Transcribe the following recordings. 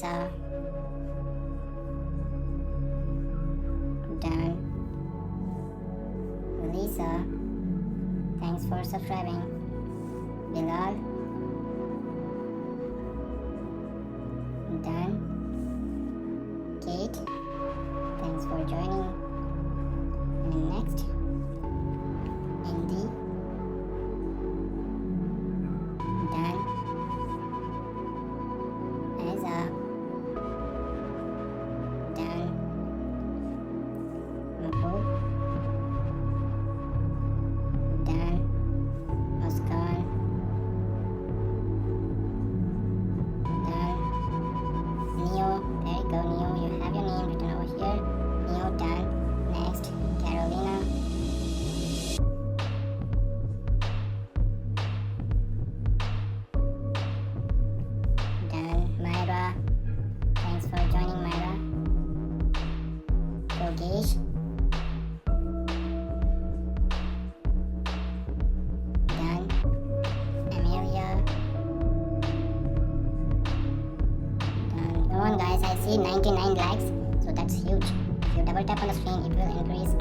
Lisa. Done. Lisa. Thanks for subscribing. Bilal. Done. Kate. Thanks for joining. And next, Indy. Done. Eza. Done. Mapu. Done. Oscar. Done. Neo. There you go, Neo. You have your name written over here. Neo. Done. Next, Carolina. Done. Myra. Thanks for joining, Myra. Yogesh. Done. Amelia. Done. Come on, guys. I see 99 likes, so that's huge. If you double tap on the screen, it will increase.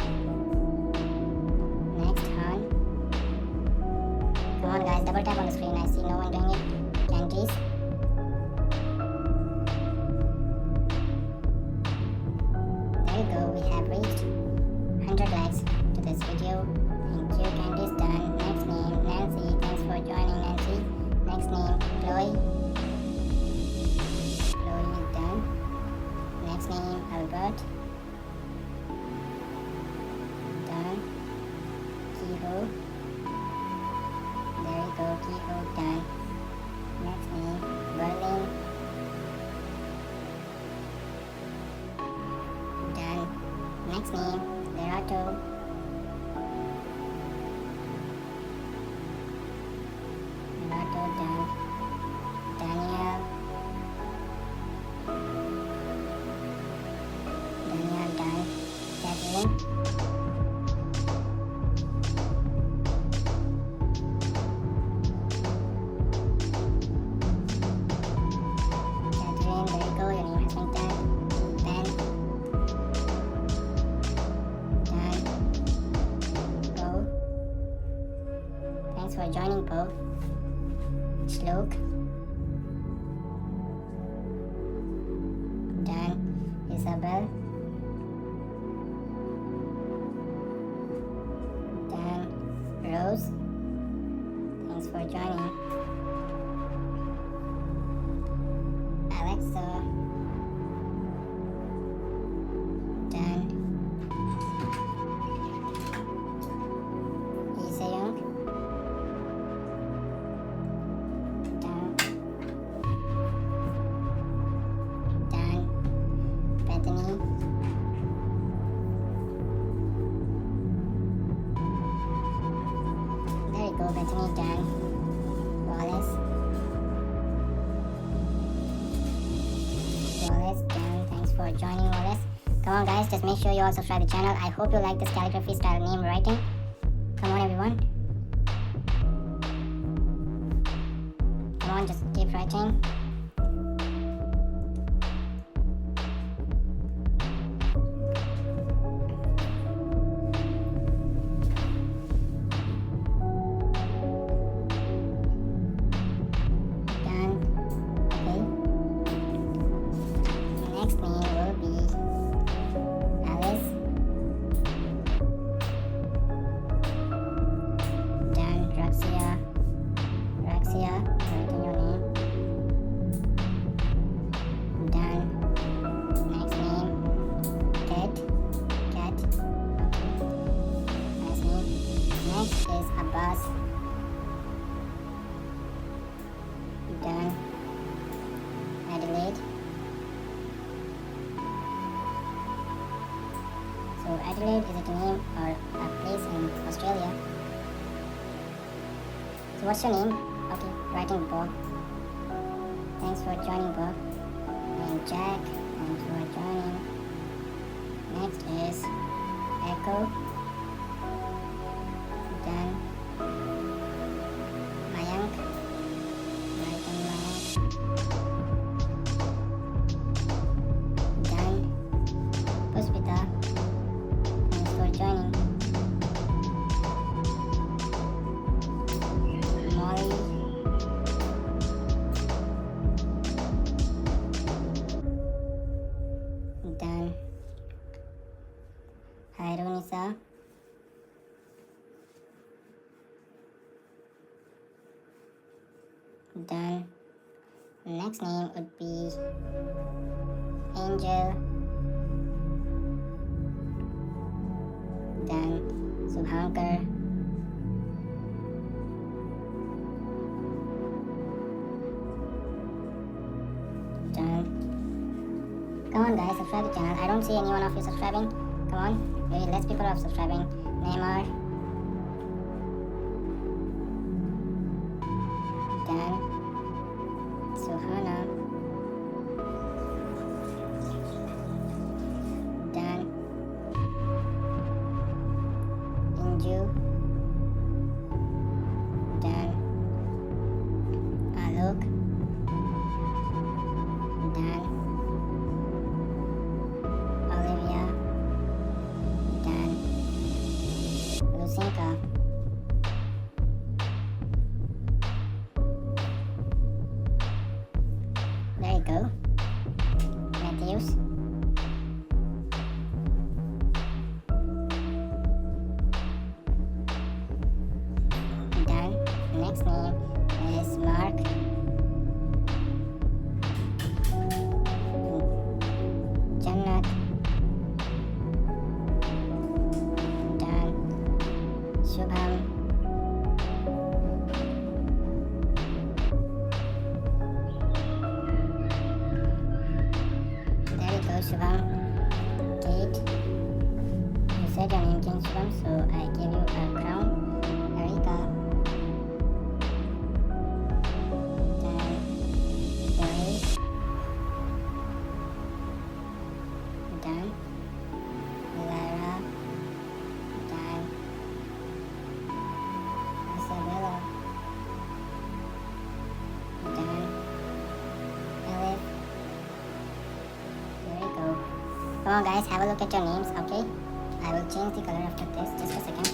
Next, Han. Come on, guys. Double tap on the screen. I see no one doing it. Candice. There you go. We have reached 100 likes to this video. Thank you, Candice. Done. Next name, Nancy. Thanks for joining, Nancy. Next name, Chloe. Chloe is done. Next name, Albert. Done. Kiho. There you go, Kiho. Done. Next name, Berlin. Done. Next name, Lerato. Lerato. Done. Daniel. Daniel. Done. Catherine. Catherine, there you go, your name has been done. Ben. Done. Bo. Thanks for joining, Bo. Shlok. Done. Isabel. Done. Rose. Thanks for joining. Alexa. Done. Isayong. Done. Done. Bethany. There you go, Bethany. Done. Wallace. Wallace. Done. Thanks for joining, Wallace. Come on, guys, just make sure you all subscribe to the channel. I hope you like this calligraphy style name writing. Come on, everyone. Come on, just keep writing. Done. Okay. Next name will be Alice. Done. Raxia. Raxia, writing your name. Done. Next name, Cat. Cat. Last name. Next is Abbas. Done. Adelaide. So Adelaide, is it a name or a place in Australia? So what's your name? Okay, writing Bob. Thanks for joining, Bob. And Jack, thanks for joining. Next is Echo. Done. Mayank. Writing Mayank. Khairunisa. Done. Next name would be Angel. Done. Subhankar. Done. Come on guys, subscribe the channel. I don't see anyone of you subscribing. Come on, maybe less people are subscribing. Neymar. Done. Suhana. Done. Inju. Done. Alok. Done. Olivia. Done. Lucinka. There you go. Matthews. Done. Next name is Mark. Jannat. Done. Shubham. There you go, Shubham. Kate. You said your name, King Shubham, so I give you a crown. Erika. Done. Gary. Done. Lara. Done. Isabella. Done. Elif. There you go. Come on guys, have a look at your names, okay? I will change the color after this, just a second.